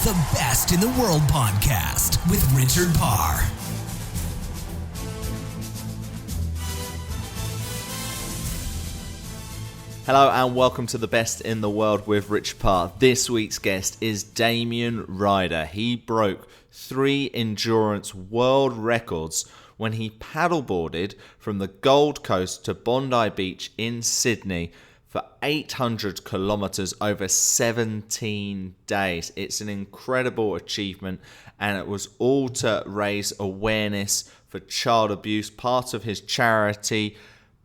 The Best in the World podcast with Richard Parr. Hello and welcome to The Best in the World with Richard Parr. This week's guest is Damien Rider. He broke 3 endurance world records when he paddleboarded from the Gold Coast to Bondi Beach in Sydney for 800 kilometres over 17 days. It's an incredible achievement, and it was all to raise awareness for child abuse. Part of his charity,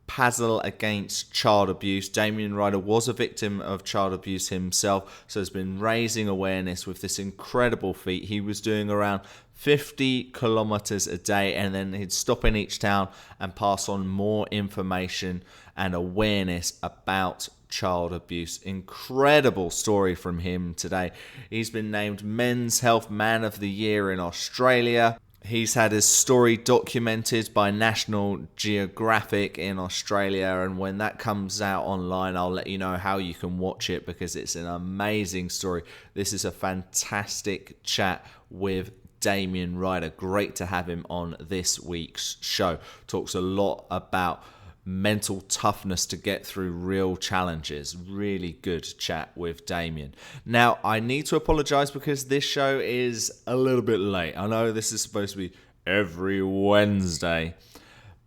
Paddle Against Child Abuse. Damien Rider was a victim of child abuse himself, so has been raising awareness with this incredible feat. He was doing around 50 kilometres a day, and then he'd stop in each town and pass on more information and awareness about child abuse. Incredible story from him today. He's been named Men's Health Man of the Year in Australia. He's had his story documented by National Geographic in Australia, and when that comes out online, I'll let you know how you can watch it because it's an amazing story. This is a fantastic chat with Damien Rider. Great to have him on this week's show. Talks a lot about mental toughness to get through real challenges. Really good chat with Damien. Now, I need to apologise because this show is a little bit late. I know this is supposed to be every Wednesday,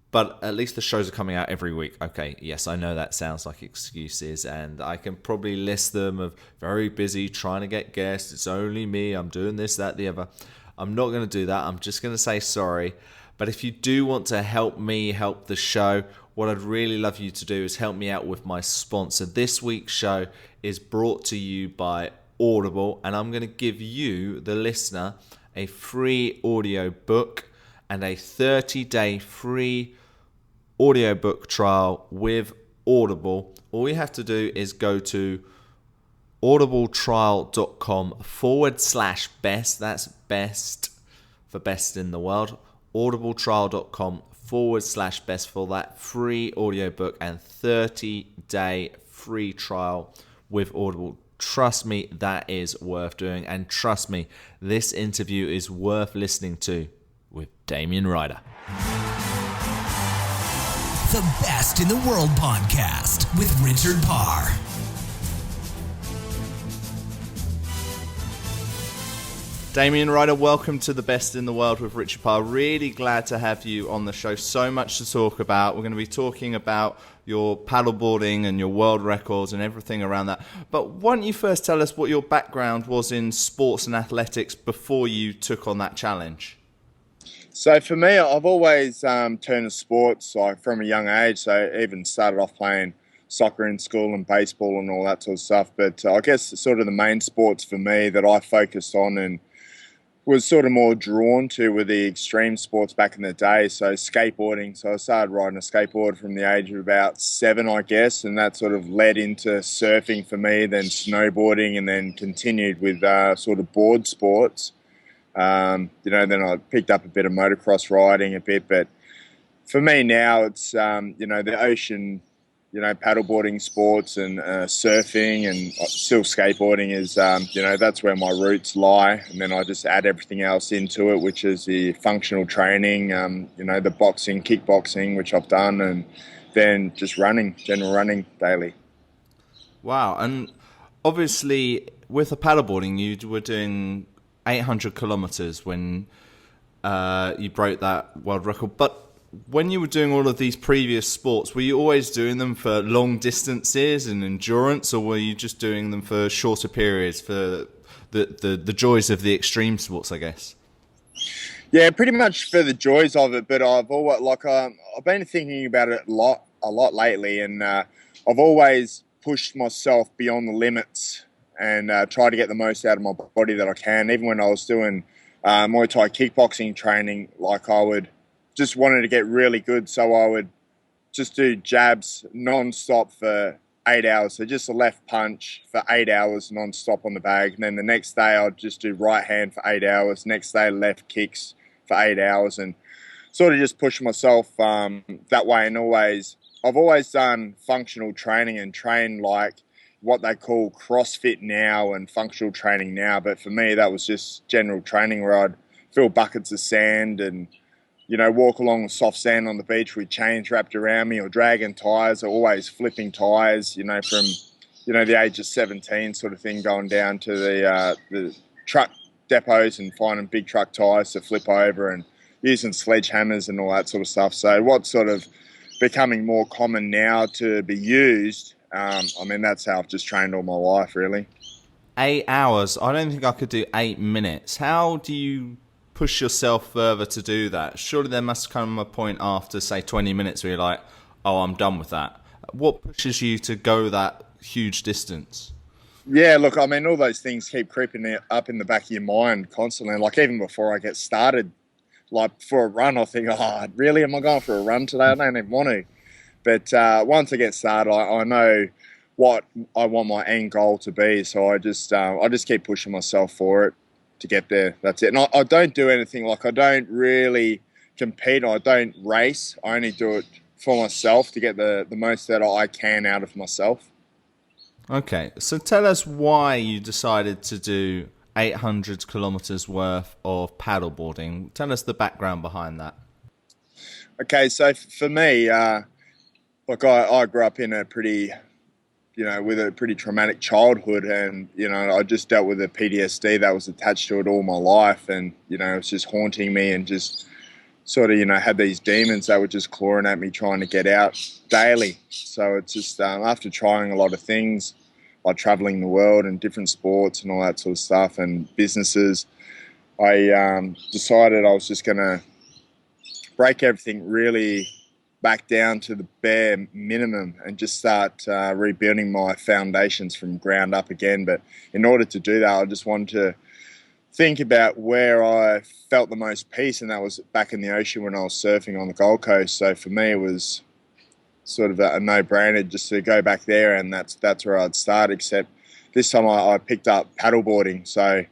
but at least the shows are coming out every week. Okay, yes, I know that sounds like excuses, and I can probably list them of very busy, trying to get guests, it's only me, I'm doing this, that, the other. I'm not going to do that. I'm just going to say sorry. But if you do want to help me help the show, what I'd really love you to do is help me out with my sponsor. This week's show is brought to you by Audible, and I'm going to give you, the listener, a free audio book and a 30-day free audiobook trial with Audible. All you have to do is go to audibletrial.com/best. That's best for best in the world. audibletrial.com/best for that free audiobook and 30-day free trial with Audible. Trust me, that is worth doing. And trust me, this interview is worth listening to with Damien Rider. The Best in the World podcast with Richard Parr. Damien Rider, welcome to The Best in the World with Richard Parr. Really glad to have you on the show. So much to talk about. We're going to be talking about your paddleboarding and your world records and everything around that. But why don't you first tell us what your background was in sports and athletics before you took on that challenge? So for me, I've always turned to sports like from a young age. So I even started off playing soccer in school and baseball and all that sort of stuff. But I guess sort of the main sports for me that I focused on and was sort of more drawn to were the extreme sports back in the day. So skateboarding. So I started riding a skateboard from the age of about 7, I guess, and that sort of led into surfing for me, then snowboarding, and then continued with sort of board sports. Then I picked up a bit of motocross riding a bit, but for me now it's, the ocean, paddleboarding sports and surfing and still skateboarding is, that's where my roots lie. And then I just add everything else into it, which is the functional training, the boxing, kickboxing, which I've done, and then just general running daily. Wow. And obviously with the paddleboarding, you were doing 800 kilometres when you broke that world record. But when you were doing all of these previous sports, were you always doing them for long distances and endurance, or were you just doing them for shorter periods for the joys of the extreme sports, I guess? Yeah, pretty much for the joys of it. But I've always I've been thinking about it a lot lately, and I've always pushed myself beyond the limits and try to get the most out of my body that I can. Even when I was doing Muay Thai kickboxing training, I would just wanted to get really good, so I would just do jabs non-stop for 8 hours. So just a left punch for 8 hours non-stop on the bag. And then the next day I'd just do right hand for 8 hours. Next day left kicks for 8 hours, and sort of just push myself that way. And I've always done functional training and trained like, what they call CrossFit now and functional training now. But for me, that was just general training where I'd fill buckets of sand and, walk along the soft sand on the beach with chains wrapped around me, or dragging tyres, or always flipping tyres, from, the age of 17 sort of thing, going down to the truck depots and finding big truck tyres to flip over and using sledgehammers and all that sort of stuff. So what's sort of becoming more common now to be used, that's how I've just trained all my life, really. 8 hours. I don't think I could do 8 minutes. How do you push yourself further to do that? Surely there must come a point after, say, 20 minutes where you're like, oh, I'm done with that. What pushes you to go that huge distance? Yeah, look, all those things keep creeping up in the back of your mind constantly. Like, even before I get started, like for a run, I think, oh, really? Am I going for a run today? I don't even want to. But once I get started, I know what I want my end goal to be. So I just keep pushing myself for it to get there. That's it. And I don't do anything, like I don't really compete. I don't race. I only do it for myself to get the most that I can out of myself. Okay, so tell us why you decided to do 800 kilometres worth of paddleboarding. Tell us the background behind that. Okay, so for me, I grew up in a pretty, with a pretty traumatic childhood, and, I just dealt with the PTSD that was attached to it all my life, and, it was just haunting me, and just sort of, had these demons that were just clawing at me, trying to get out daily. So it's just, after trying a lot of things, like traveling the world and different sports and all that sort of stuff and businesses, I decided I was just going to break everything really back down to the bare minimum and just start rebuilding my foundations from ground up again. But in order to do that, I just wanted to think about where I felt the most peace, and that was back in the ocean when I was surfing on the Gold Coast. So for me, it was sort of a no-brainer just to go back there, and that's where I'd start, except this time I picked up paddleboarding. So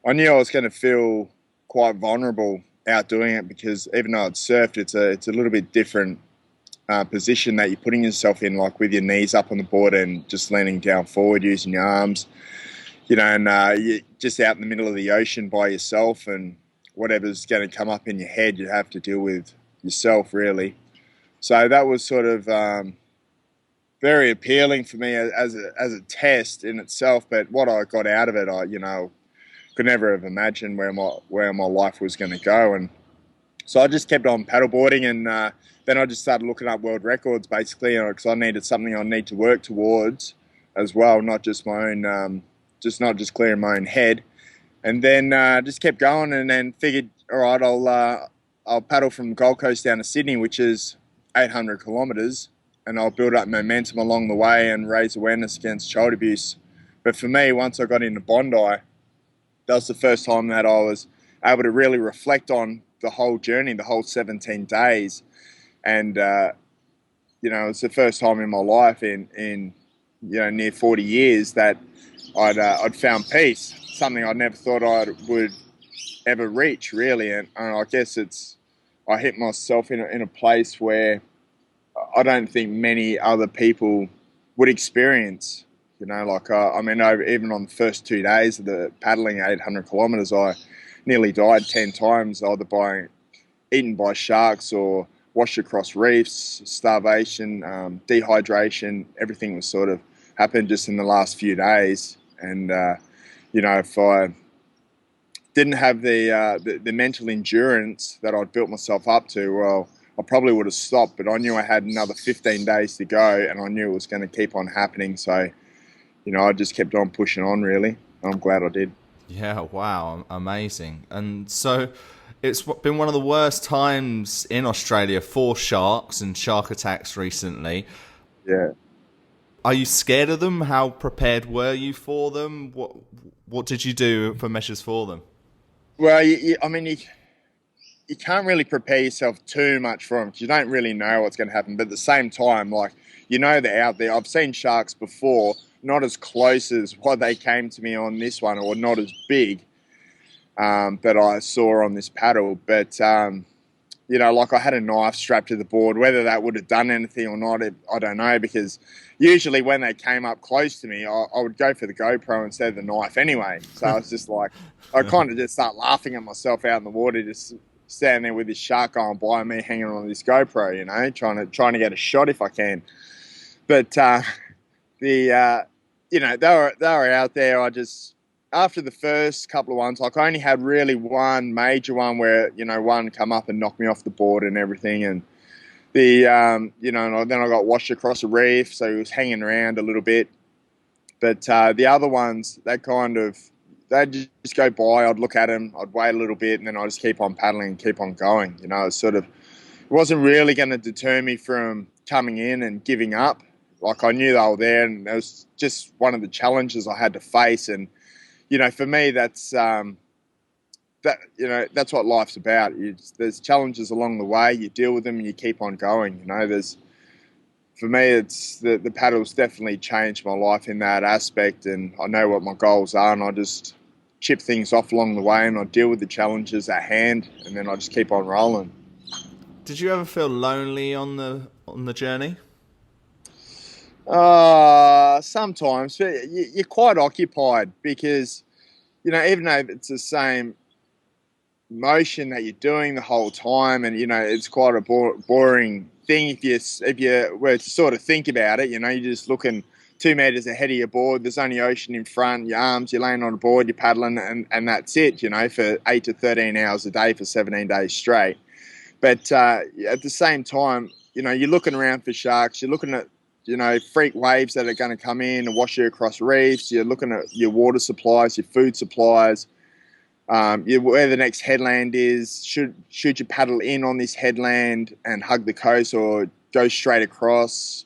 I knew I was going to feel quite vulnerable out doing it, because even though I'd surfed, it's a little bit different position that you're putting yourself in, like with your knees up on the board and just leaning down forward using your arms, and you're just out in the middle of the ocean by yourself, and whatever's going to come up in your head, you have to deal with yourself, really. So that was sort of very appealing for me as a test in itself. But what I got out of it, I could never have imagined where my life was going to go. And so I just kept on paddleboarding, and then I just started looking up world records, basically, because I needed something I need to work towards as well, not just my own, not just clearing my own head. And then just kept going, and then figured, all right, I'll paddle from the Gold Coast down to Sydney, which is 800 kilometres, and I'll build up momentum along the way and raise awareness against child abuse. But for me, once I got into Bondi, that was the first time that I was able to really reflect on the whole journey, the whole 17 days. And, it's the first time in my life in near 40 years that I'd found peace, something I never thought I would ever reach, really. And I guess I hit myself in a place where I don't think many other people would experience. Even on the first 2 days of the paddling 800 kilometres, I nearly died 10 times, either eaten by sharks or washed across reefs, starvation, dehydration. Everything was sort of happened just in the last few days. And, if I didn't have the mental endurance that I'd built myself up to, well, I probably would have stopped. But I knew I had another 15 days to go, and I knew it was going to keep on happening. So, I just kept on pushing on, really. I'm glad I did. Yeah, wow, amazing. And so it's been one of the worst times in Australia for sharks and shark attacks recently. Yeah. Are you scared of them? How prepared were you for them? What did you do for measures for them? Well, you can't really prepare yourself too much for them, because you don't really know what's going to happen. But at the same time, they're out there. I've seen sharks before, not as close as what they came to me on this one, or not as big that I saw on this paddle. But like I had a knife strapped to the board. Whether that would have done anything or not, I don't know, because usually when they came up close to me, I would go for the GoPro instead of the knife anyway. So I was just like, I kind of just start laughing at myself out in the water, just standing there with this shark going by me, hanging on this GoPro, trying to get a shot if I can. But they were out there. After the first couple of ones, like I only had really one major one where, one come up and knocked me off the board and everything. And and then I got washed across a reef. So he was hanging around a little bit. But the other ones, they'd just go by. I'd look at them, I'd wait a little bit, and then I'd just keep on paddling and keep on going. It wasn't really going to deter me from coming in and giving up. Like I knew they were there, and it was just one of the challenges I had to face. And for me, that's that's what life's about. There's challenges along the way. You deal with them and you keep on going. For me, it's the paddle's definitely changed my life in that aspect, and I know what my goals are, and I just chip things off along the way, and I deal with the challenges at hand, and then I just keep on rolling. Did you ever feel lonely on the journey? Sometimes, but you're quite occupied because, even though it's the same motion that you're doing the whole time, and it's quite a boring thing if you were to sort of think about it. You're just looking 2 meters ahead of your board. There's only ocean in front. Your arms, you're laying on a board, you're paddling, and that's it. For 8 to 13 hours a day for 17 days straight. But at the same time, you're looking around for sharks. You're looking at freak waves that are going to come in and wash you across reefs. You're looking at your water supplies, your food supplies, where the next headland is. Should you paddle in on this headland and hug the coast, or go straight across?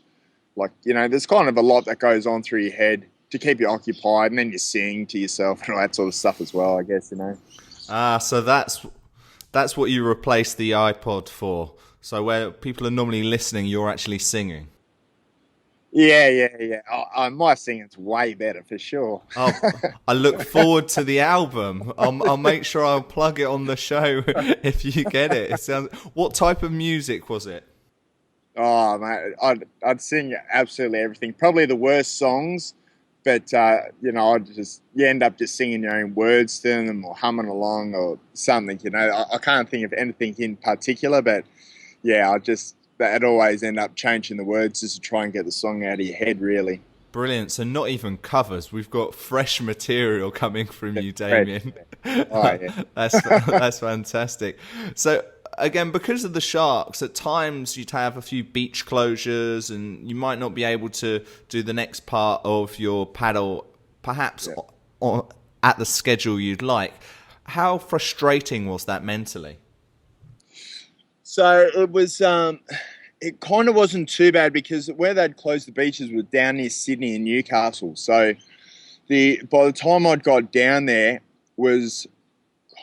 There's kind of a lot that goes on through your head to keep you occupied, and then you sing to yourself and all that sort of stuff as well, I guess, So that's what you replaced the iPod for. So where people are normally listening, you're actually singing. Yeah. My singing's way better for sure. Oh, I look forward to the album. I'll make sure I'll plug it on the show if you get it. What type of music was it? Oh, mate, I'd sing absolutely everything. Probably the worst songs, but you end up just singing your own words to them or humming along or something. I can't think of anything in particular, but yeah, I'd always end up changing the words just to try and get the song out of your head, really. Brilliant. So not even covers. We've got fresh material coming from you, Damien. Oh, yeah. That's fantastic. So again, because of the sharks, at times you'd have a few beach closures and you might not be able to do the next part of your paddle, perhaps at the schedule you'd like. How frustrating was that mentally? So it was, it kind of wasn't too bad because where they'd closed the beaches was down near Sydney and Newcastle. So by the time I'd got down there was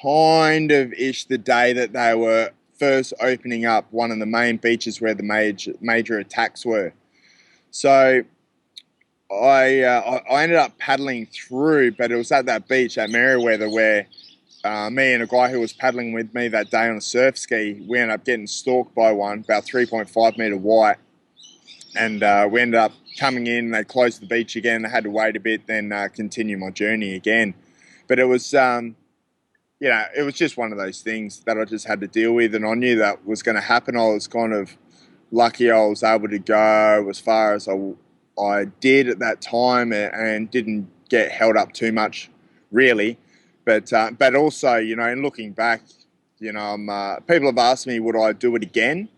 kind of the day that they were first opening up one of the main beaches where the major attacks were. So I ended up paddling through, but it was at that beach at Merewether where me and a guy who was paddling with me that day on a surf ski, we ended up getting stalked by one, about 3.5 metre white. And we ended up coming in, they closed the beach again, I had to wait a bit, then continue my journey again. But it was, it was just one of those things that I just had to deal with, and I knew that was going to happen. I was kind of lucky I was able to go as far as I did at that time and didn't get held up too much, really. But also, in looking back, people have asked me, would I do it again?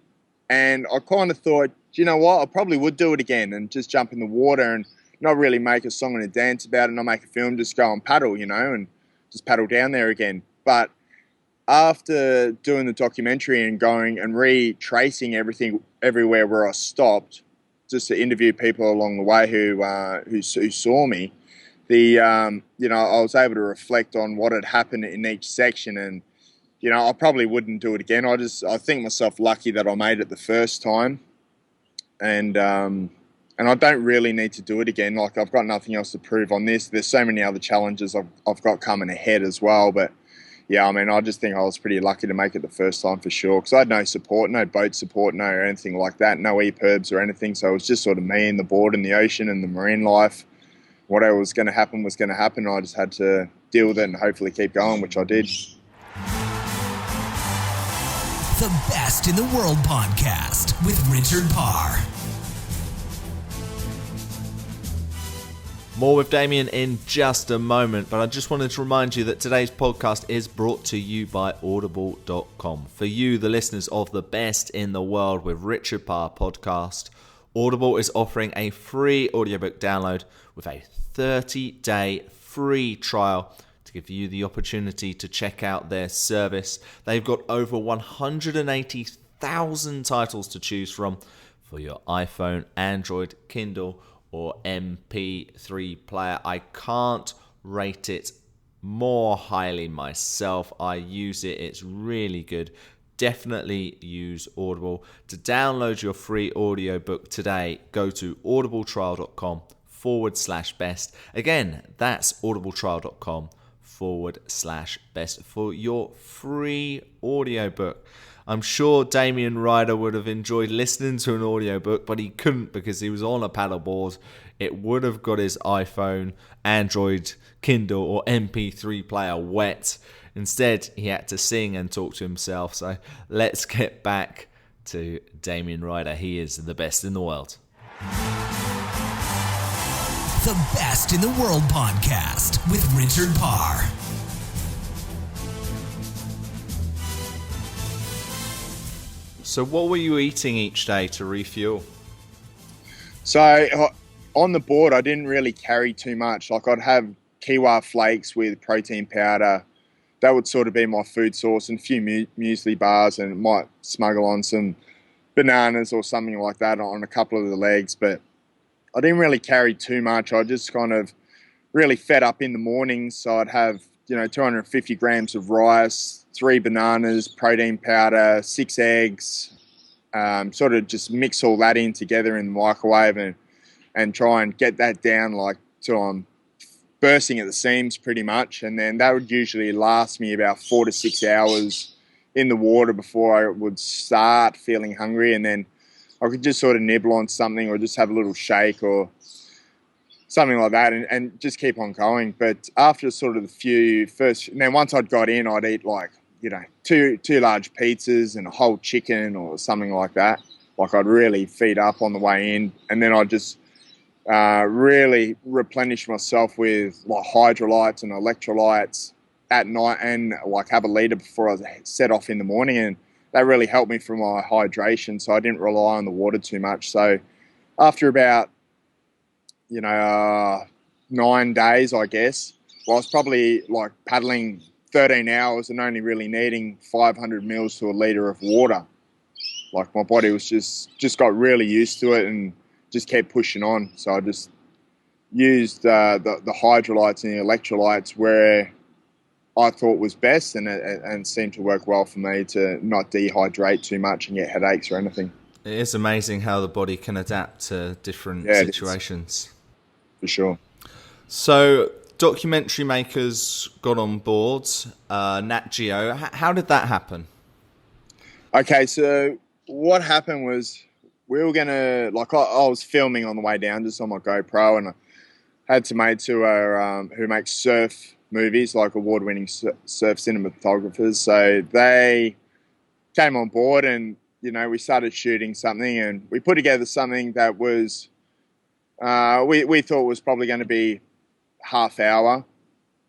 And I kind of thought, you know what, I probably would do it again and just jump in the water and not really make a song and a dance about it, not make a film, just go and paddle, and just paddle down there again. But after doing the documentary and going and retracing everywhere where I stopped, just to interview people along the way who saw me, I was able to reflect on what had happened in each section, and I probably wouldn't do it again. I think myself lucky that I made it the first time, and I don't really need to do it again. Like, I've got nothing else to prove on this. There's so many other challenges I've got coming ahead as well, but yeah, I mean, I just think I was pretty lucky to make it the first time for sure, because I had no support, no boat support, no anything like that, no EPIRBs or anything. So it was just sort of me and the board and the ocean and the marine life. Whatever was going to happen was going to happen. I just had to deal with it and hopefully keep going, which I did. The Best in the World podcast with Richard Parr. More with Damien in just a moment, but I just wanted to remind you that today's podcast is brought to you by Audible.com. For you, the listeners of the Best in the World with Richard Parr podcast, Audible is offering a free audiobook download with a 30-day free trial to give you the opportunity to check out their service. They've got over 180,000 titles to choose from for your iPhone, Android, Kindle, or MP3 player. I can't rate it more highly myself. I use it. It's really good. Definitely use Audible. To download your free audiobook today, go to audibletrial.com/best. Again, that's audibletrial.com/best for your free audiobook. I'm sure Damien Rider would have enjoyed listening to an audiobook, but he couldn't because he was on a paddleboard. It would have got his iPhone, Android, Kindle, or MP3 player wet. Instead, he had to sing and talk to himself. So let's get back to Damien Rider. He is the best in the world. The Best in the World podcast with Richard Parr. So what were you eating each day to refuel? So on the board, I didn't really carry too much. Like I'd have kiwi flakes with protein powder. That would sort of be my food source, and a few muesli bars, and might smuggle on some bananas or something like that on a couple of the legs. But I didn't really carry too much. I just kind of really fed up in the mornings. So I'd have, 250 grams of rice, 3 bananas, protein powder, 6 eggs, sort of just mix all that in together in the microwave and try and get that down like till I'm bursting at the seams pretty much. And then that would usually last me about 4 to 6 hours in the water before I would start feeling hungry. And then I could just sort of nibble on something or just have a little shake or something like that and just keep on going. But after sort of the few first, and then once I'd got in, I'd eat like, two large pizzas and a whole chicken or something like that. Like I'd really feed up on the way in, and then I'd just really replenish myself with like hydrolytes and electrolytes at night, and like have a litre before I set off in the morning. And that really helped me for my hydration, so I didn't rely on the water too much. So after about 9 days, I guess, I was probably like paddling 13 hours and only really needing 500 mils to a litre of water. Like my body was just got really used to it and just kept pushing on. So I just used the hydrolytes and the electrolytes where I thought was best, and seemed to work well for me to not dehydrate too much and get headaches or anything. It is amazing how the body can adapt to different situations. For sure. So documentary makers got on board, Nat Geo. How did that happen? Okay, so what happened was we were going to, like I was filming on the way down just on my GoPro, and I had some mates who make surf movies, like award-winning surf cinematographers. So they came on board and, we started shooting something, and we put together something that was, we thought was probably going to be half-hour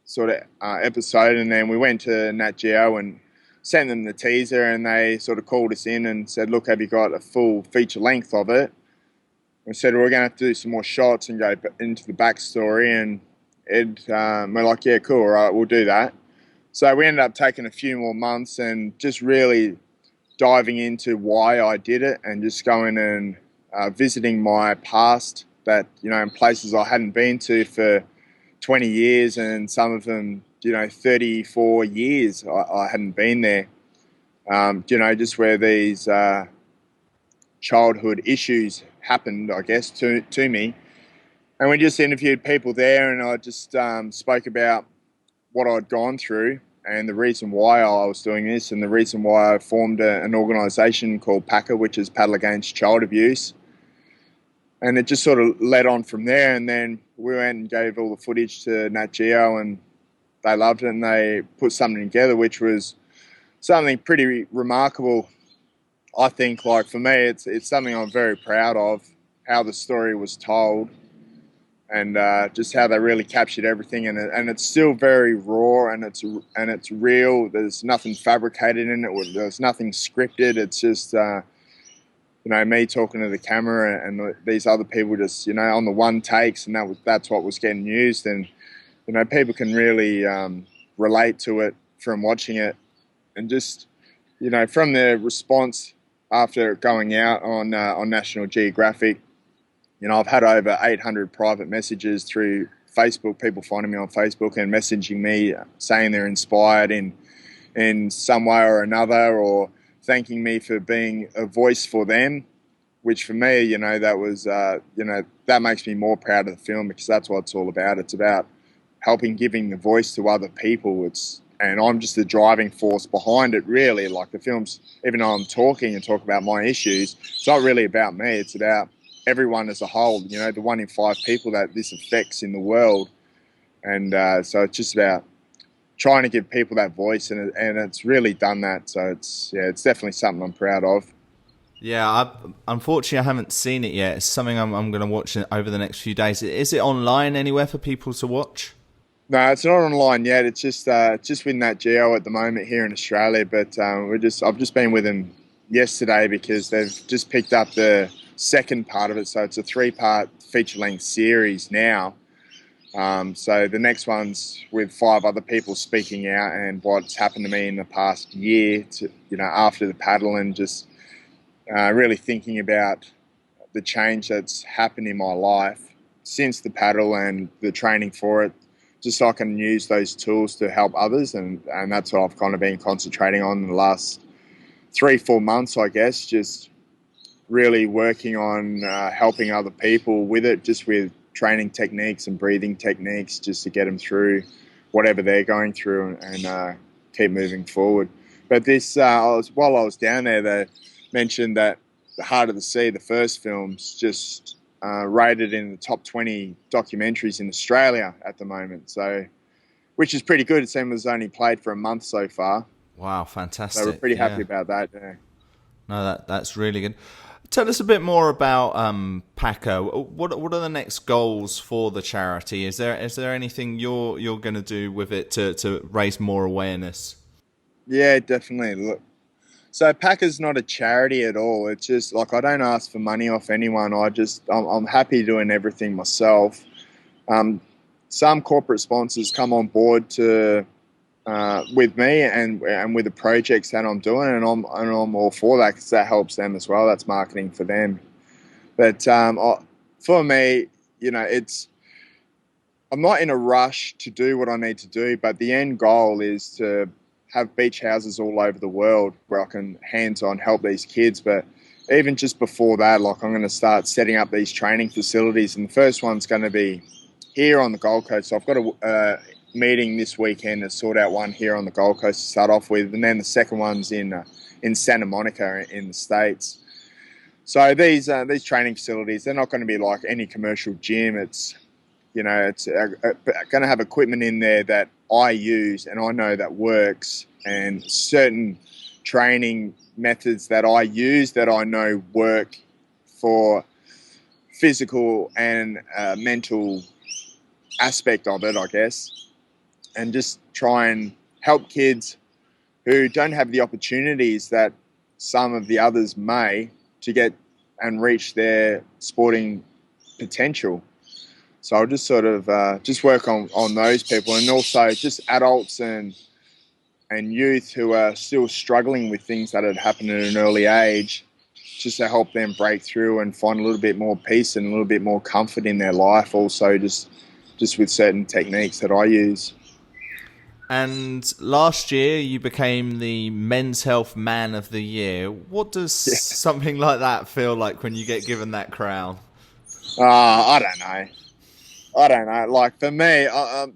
sort of episode. And then we went to Nat Geo and sent them the teaser, and they sort of called us in and said, look, have you got a full feature length of it? We said, we're going to have to do some more shots and go into the backstory. And we're like, yeah, cool, all right, we'll do that. So we ended up taking a few more months and just really diving into why I did it, and just going and visiting my past that, in places I hadn't been to for 20 years, and some of them, 34 years I hadn't been there. Just where these childhood issues happened, I guess, to me. And we just interviewed people there, and I just spoke about what I'd gone through and the reason why I was doing this, and the reason why I formed an organisation called PACA, which is Paddle Against Child Abuse. And it just sort of led on from there, and then we went and gave all the footage to Nat Geo, and they loved it, and they put something together which was something pretty remarkable. I think, like, for me, it's something I'm very proud of, how the story was told, and just how they really captured everything, and it's still very raw, and it's real. There's nothing fabricated in it. There's nothing scripted. It's just me talking to the camera, and these other people just on the one takes, and that's what was getting used, and people can really relate to it from watching it, and just from the response after going out on National Geographic. I've had over 800 private messages through Facebook, people finding me on Facebook and messaging me saying they're inspired in some way or another, or thanking me for being a voice for them, which for me, that was, that makes me more proud of the film, because that's what it's all about. It's about giving the voice to other people. And I'm just the driving force behind it, really. Like, the film's, even though I'm talking and talk about my issues, it's not really about me. It's about everyone as a whole, the 1 in 5 people that this affects in the world. And so it's just about trying to give people that voice, and it's really done that. So it's definitely something I'm proud of. Yeah, unfortunately I haven't seen it yet. It's something I'm going to watch over the next few days. Is it online anywhere for people to watch? No, it's not online yet. It's just with Nat Geo at the moment here in Australia. But I've just been with them yesterday, because they've just picked up the second part of it. So it's a 3-part feature-length series now. So the next one's with 5 other people speaking out and what's happened to me in the past year, after the paddle, and just really thinking about the change that's happened in my life since the paddle and the training for it, just so I can use those tools to help others. And that's what I've kind of been concentrating on in the last 3-4 months, I guess, just really working on helping other people with it, just with training techniques and breathing techniques, just to get them through whatever they're going through, and keep moving forward. But this, while I was down there, they mentioned that The Heart of the Sea, the first film's just rated in the top 20 documentaries in Australia at the moment. So, which is pretty good. It seems it's only played for a month so far. Wow, fantastic. So we're pretty happy about that. Yeah. No, that's really good. Tell us a bit more about PACA. What are the next goals for the charity? Is there anything you're going to do with it to raise more awareness? Yeah, definitely. Look, so PACA's not a charity at all. It's just like, I don't ask for money off anyone. I'm happy doing everything myself. Some corporate sponsors come on board with me and with the projects that I'm doing, and I'm all for that, because that helps them as well. That's marketing for them. But for me, I'm not in a rush to do what I need to do, but the end goal is to have beach houses all over the world where I can hands-on help these kids. But even just before that, like, I'm going to start setting up these training facilities, and the first one's going to be here on the Gold Coast. So I've got a meeting this weekend to sort out one here on the Gold Coast to start off with, and then the second one's in Santa Monica in the States. So these training facilities, they're not going to be like any commercial gym. It's going to have equipment in there that I use and I know that works, and certain training methods that I use that I know work for physical and mental aspect of it, I guess. And just try and help kids who don't have the opportunities that some of the others may, to get and reach their sporting potential. So I'll just sort of just work on those people, and also just adults and youth who are still struggling with things that had happened at an early age, just to help them break through and find a little bit more peace and a little bit more comfort in their life, also just with certain techniques that I use. And last year you became the Men's Health Man of the Year. What does something like that feel like when you get given that crown? I don't know. Like, for me, I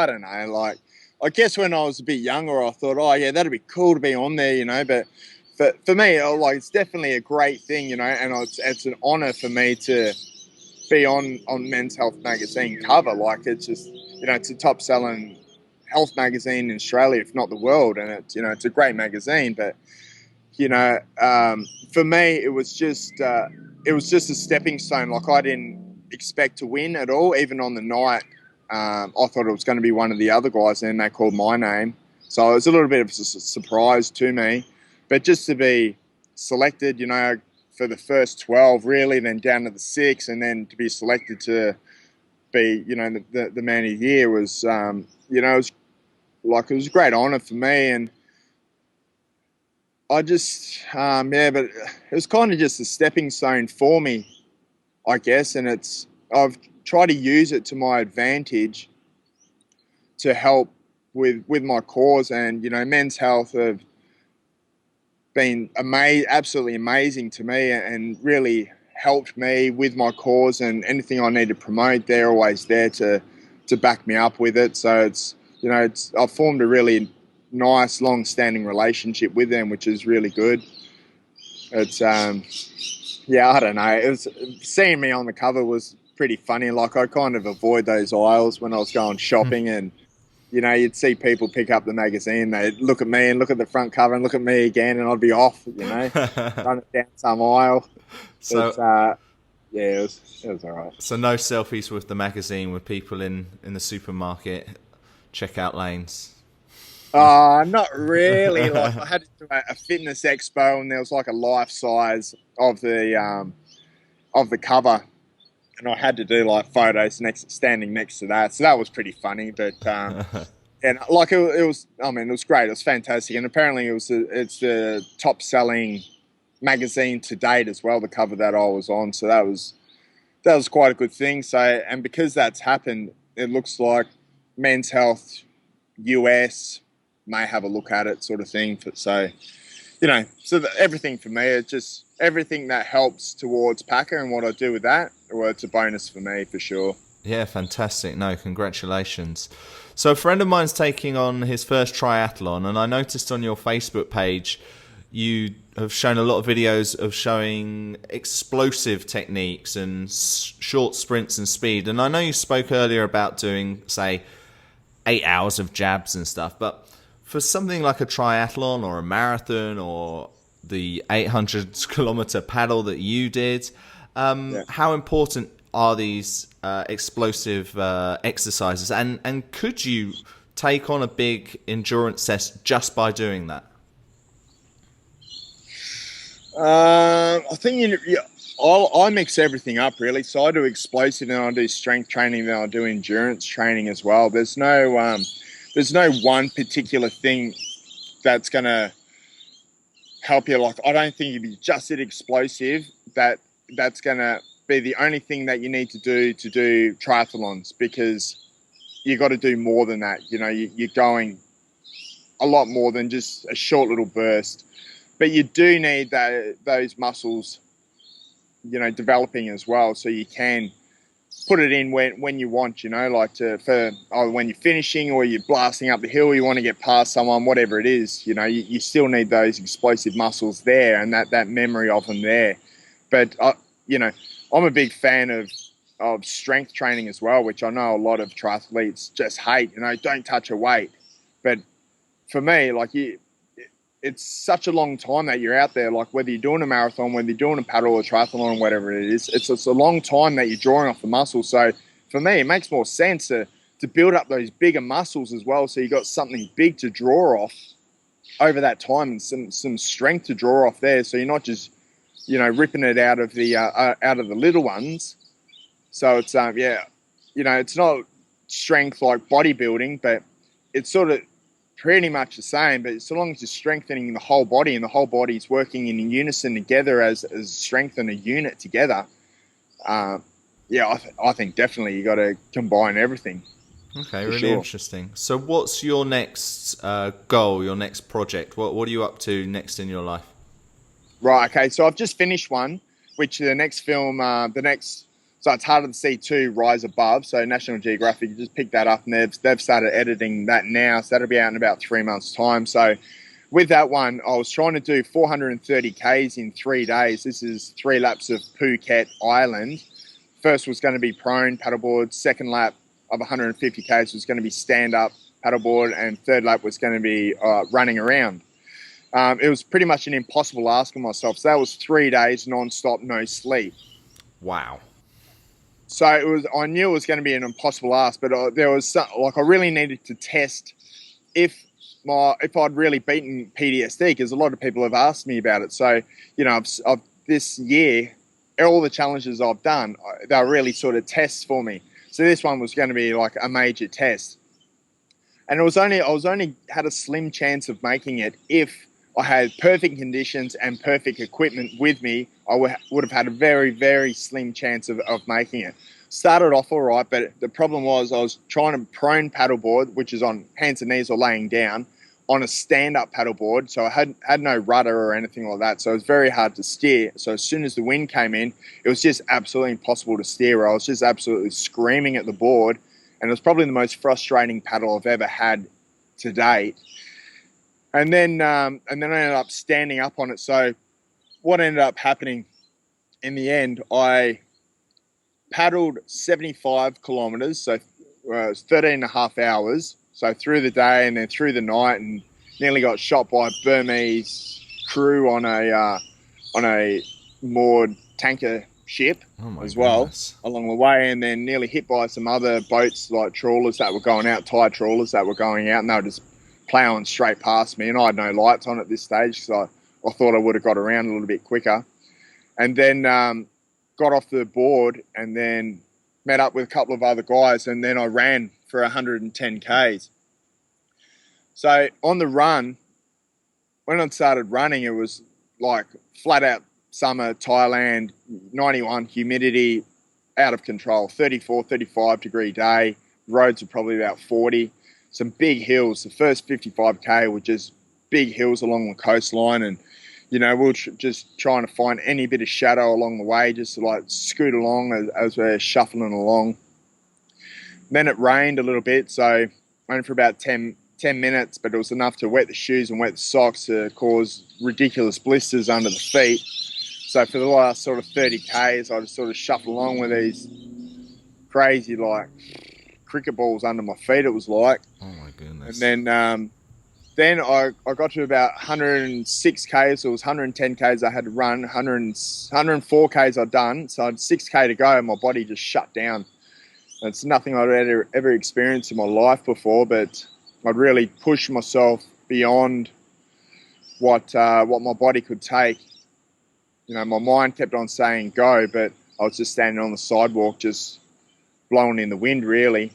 don't know. Like, I guess when I was a bit younger, I thought, oh yeah, that'd be cool to be on there, you know. But for me, like, it's definitely a great thing, you know, and it's an honour for me to be on Men's Health magazine cover. Like, it's just, you know, it's a top selling health magazine in Australia, if not the world, and it's, you know, it's a great magazine. But you know, for me, it was just a stepping stone. Like, I didn't expect to win at all, even on the night. I thought it was going to be one of the other guys, and they called my name. So it was a little bit of a surprise to me. But just to be selected, you know, for the first 12, really, then down to the 6, and then to be selected to be, you know, the man of the year was, you know, it was a great honour for me. And I just, but it was kind of just a stepping stone for me, I guess. And I've tried to use it to my advantage to help with my cause. And, you know, Men's Health have been absolutely amazing to me, and really helped me with my cause, and anything I need to promote, they're always there to back me up with it. So it's, you know, I've formed a really nice, long-standing relationship with them, which is really good. It's yeah, I don't know. Seeing me on the cover was pretty funny. Like, I kind of avoid those aisles when I was going shopping, and you know, you'd see people pick up the magazine, they'd look at me and look at the front cover and look at me again, and I'd be off, you know, running down some aisle. So, yeah, it was all right. So no selfies with the magazine with people in the supermarket checkout lanes? Not really. Like, I had to do a fitness expo, and there was like a life size of the cover, and I had to do like photos standing next to that. So that was pretty funny. But and like it was, I mean, it was great. It was fantastic, and apparently it's the top selling magazine to date as well, the cover that I was on. So that was quite a good thing. So, and because that's happened, it looks like Men's Health US may have a look at it, sort of thing. So, you know, everything for me, it's just everything that helps towards Packer and what I do with that, well, it's a bonus for me for sure. Yeah, fantastic. No, congratulations. So a friend of mine's taking on his first triathlon, and I noticed on your Facebook page you have shown a lot of videos of showing explosive techniques and short sprints and speed. And I know you spoke earlier about doing, say, 8 hours of jabs and stuff, but for something like a triathlon or a marathon or the 800-kilometer paddle that you did, how important are these explosive exercises? And could you take on a big endurance test just by doing that? I think I mix everything up, really. So I do explosive, and I do strength training, then I do endurance training as well. There's no one particular thing that's going to help you. Like, I don't think if you just did explosive, that's going to be the only thing that you need to do triathlons, because you got to do more than that. You know, you're going a lot more than just a short little burst. But you do need those muscles, you know, developing as well, so you can put it in when you want, you know, like when you're finishing or you're blasting up the hill, you want to get past someone, whatever it is, you know, you still need those explosive muscles there, and that memory of them there. But, you know, I'm a big fan of strength training as well, which I know a lot of triathletes just hate, you know, don't touch a weight. But for me, like, it's such a long time that you're out there, like whether you're doing a marathon, whether you're doing a paddle or triathlon or whatever it is, it's a long time that you're drawing off the muscles. So for me, it makes more sense to build up those bigger muscles as well, so you got something big to draw off over that time, and some strength to draw off there, so you're not just, you know, ripping it out of the little ones. So it's you know, it's not strength like bodybuilding, but it's sort of pretty much the same, but so long as you're strengthening the whole body, and the whole body is working in unison together as strength and a unit together, I think definitely you got to combine everything. Okay, really interesting. So what's your next goal, your next project? What are you up to next in your life? Right, okay, so I've just finished one, which the next film, the next So it's harder to see two rise above. So National Geographic just picked that up, and they've started editing that now. So that'll be out in about 3 months' time. So with that one, I was trying to do 430 Ks in 3 days. This is 3 laps of Phuket Island. First was going to be prone paddleboard. Second lap of 150 Ks was going to be stand-up paddleboard. And third lap was going to be running around. It was pretty much an impossible ask of myself. So that was 3 days non-stop, no sleep. Wow. So I knew it was going to be an impossible ask, but I really needed to test if I'd really beaten PTSD, because a lot of people have asked me about it. So, I've this year, all the challenges I've done, they're really sort of tests for me. So this one was going to be like a major test. And I was only had a slim chance of making it if I had perfect conditions and perfect equipment with me. I would have had a very, very slim chance of making it. Started off all right, but the problem was I was trying to prone paddleboard, which is on hands and knees or laying down, on a stand-up paddleboard. So I had no rudder or anything like that. So it was very hard to steer. So as soon as the wind came in, it was just absolutely impossible to steer. I was just absolutely screaming at the board. And it was probably the most frustrating paddle I've ever had to date. And then I ended up standing up on it. So what ended up happening in the end, I paddled 75 kilometres, so it was 13 and a half hours. So through the day and then through the night, and nearly got shot by a Burmese crew on a moored tanker ship as well along the way, and then nearly hit by some other boats like trawlers that were going out, Thai trawlers that were going out, and they were just ploughing straight past me, and I had no lights on at this stage, so I thought I would have got around a little bit quicker. And then got off the board and then met up with a couple of other guys, and then I ran for 110 Ks. So on the run, when I started running, it was like flat out summer, Thailand, 91, humidity, out of control, 34, 35 degree day. Roads are probably about 40. Some big hills. The first 55K were just big hills along the coastline, and we were just trying to find any bit of shadow along the way, just to like scoot along as we're shuffling along. Then it rained a little bit, so only for about 10 minutes, but it was enough to wet the shoes and wet the socks to cause ridiculous blisters under the feet. So for the last sort of 30 Ks, I just sort of shuffled along with these crazy like cricket balls under my feet, it was like. Oh my goodness. And then I got to about 106 Ks, so it was 110 Ks I had to run, 104 Ks I'd done, so I had 6K to go, and my body just shut down. It's nothing I'd ever experienced in my life before, but I'd really pushed myself beyond what my body could take. My mind kept on saying go, but I was just standing on the sidewalk, just blowing in the wind, really.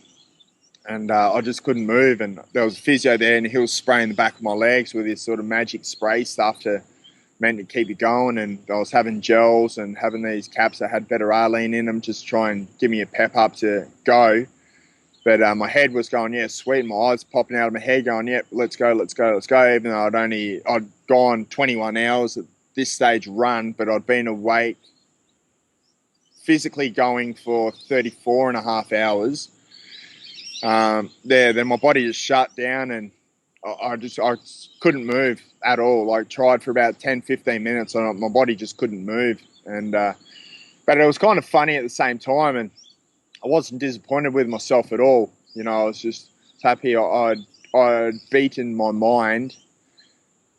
And I just couldn't move. And there was a physio there, and he was spraying the back of my legs with this sort of magic spray stuff meant to keep it going. And I was having gels and having these caps that had beta-alanine in them, just try and give me a pep up to go. But my head was going, yeah, sweet. My eyes popping out of my head going, yeah, let's go. Even though I'd gone 21 hours at this stage run, but I'd been awake physically going for 34 and a half hours. Then my body just shut down, and I couldn't move at all. Like, tried for about 10, 15 minutes, and my body just couldn't move. And but it was kind of funny at the same time, and I wasn't disappointed with myself at all. I was just happy I'd beaten my mind.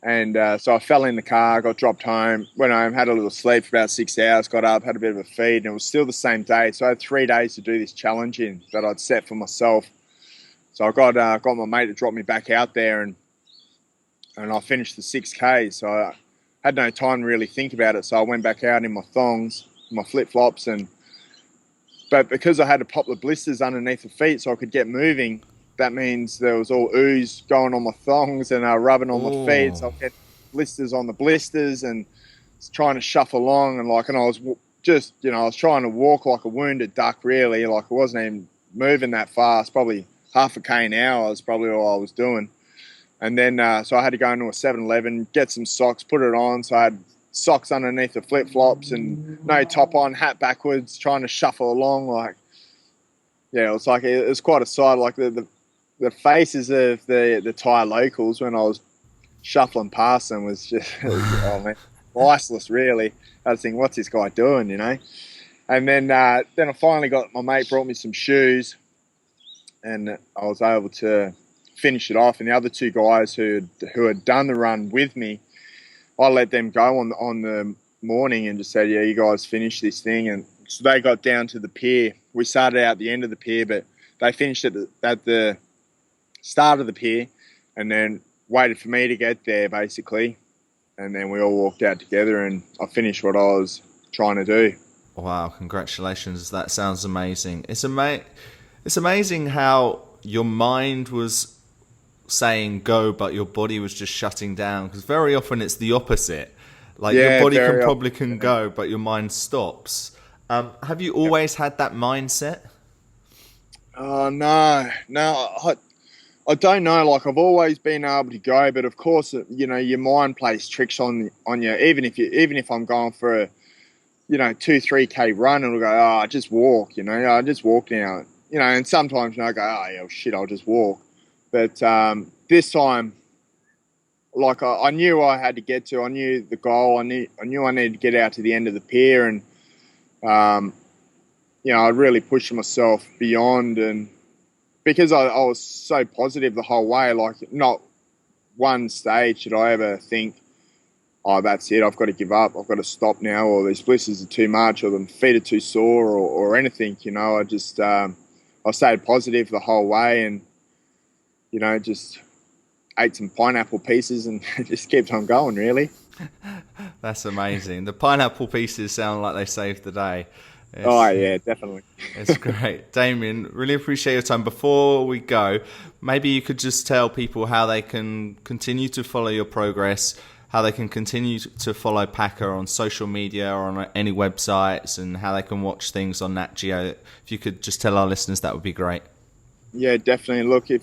And so I fell in the car, got dropped home, went home, had a little sleep for about 6 hours, got up, had a bit of a feed, and it was still the same day. So I had 3 days to do this challenge in that I'd set for myself. So I got my mate to drop me back out there, and I finished the 6K. So I had no time to really think about it. So I went back out in my thongs, my flip-flops, but because I had to pop the blisters underneath the feet so I could get moving, that means there was all ooze going on my thongs and rubbing on my feet. So I get blisters on the blisters and trying to shuffle along. And I was just, I was trying to walk like a wounded duck, really. Like, I wasn't even moving that fast. Probably half a K an hour was probably all I was doing. And then, so I had to go into a 7-Eleven, get some socks, put it on. So I had socks underneath the flip-flops and no top on, hat backwards, trying to shuffle along. Like, yeah, it was like, it was quite a sight. Like the faces of the Thai locals when I was shuffling past them was just, oh man, priceless, really. I was thinking, what's this guy doing, you know? And then I finally my mate brought me some shoes, and I was able to finish it off. And the other two guys who had done the run with me, I let them go on the morning and just said, yeah, you guys finish this thing. And so they got down to the pier. We started out the end of the pier, but they finished at the start of the pier and then waited for me to get there, basically. And then we all walked out together and I finished what I was trying to do. Wow, congratulations. That sounds amazing. It's amazing how your mind was saying go, but your body was just shutting down, because very often it's the opposite. Like, your body can go, but your mind stops. Have you always had that mindset? No, I don't know. Like, I've always been able to go, but of course, you know, your mind plays tricks on you. Even if I'm going for a, 2-3K run, it'll go, I just walk. I just walk now. And sometimes I go, oh yeah, shit, I'll just walk. But this time, like, I knew I had to get to. I knew the goal. I knew I needed to get out to the end of the pier, and I really pushed myself beyond. And because I was so positive the whole way, like, not one stage did I ever think, oh, that's it, I've got to give up, I've got to stop now, or these blisters are too much, or the feet are too sore, or anything. I just I stayed positive the whole way, and just ate some pineapple pieces and just kept on going, really. That's amazing. The pineapple pieces sound like they saved the day. Oh, yeah, definitely. It's great. Damien, really appreciate your time. Before we go, maybe you could just tell people how they can continue to follow your progress, how they can continue to follow Packer on social media or on any websites, and how they can watch things on Nat Geo. If you could just tell our listeners, that would be great. Yeah, definitely. Look, if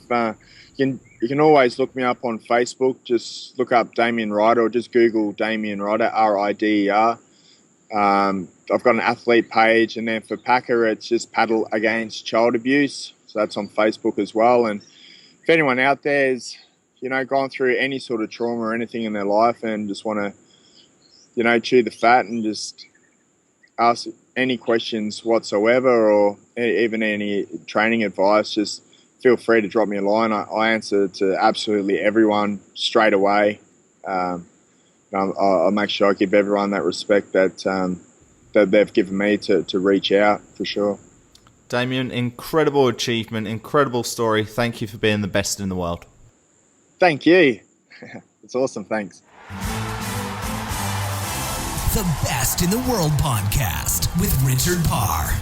you can always look me up on Facebook. Just look up Damien Rider, or just Google Damien Rider, Rider. I've got an athlete page, and then for Packer, it's just Paddle Against Child Abuse. So that's on Facebook as well. And if anyone out there is, gone through any sort of trauma or anything in their life and just want to, chew the fat and just ask any questions whatsoever, or even any training advice, just feel free to drop me a line. I answer to absolutely everyone straight away. I'll make sure I give everyone that respect that they've given me to reach out, for sure. Damien, incredible achievement, incredible story. Thank you for being the best in the world. Thank you. It's awesome. Thanks. The Best in the World podcast with Richard Parr.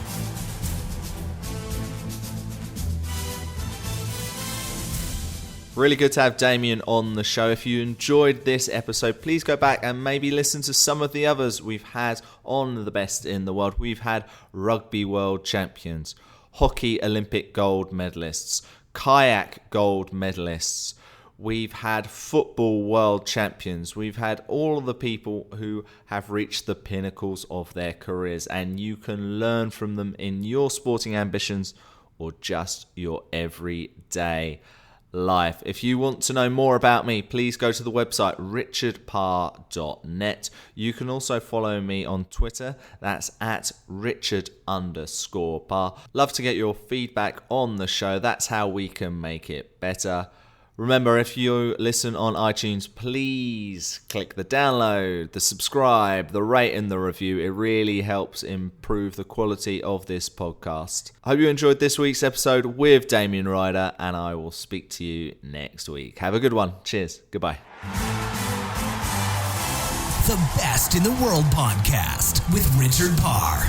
Really good to have Damien on the show. If you enjoyed this episode, please go back and maybe listen to some of the others we've had on The Best in the World. We've had rugby world champions, hockey Olympic gold medalists, kayak gold medalists. We've had football world champions. We've had all of the people who have reached the pinnacles of their careers, and you can learn from them in your sporting ambitions or just your everyday life. If you want to know more about me, please go to the website richardparr.net. You can also follow me on Twitter. That's at Richard_Parr. Love to get your feedback on the show. That's how we can make it better. Remember, if you listen on iTunes, please click the download, the subscribe, the rate and the review. It really helps improve the quality of this podcast. I hope you enjoyed this week's episode with Damien Rider, and I will speak to you next week. Have a good one. Cheers. Goodbye. The Best in the World podcast with Richard Parr.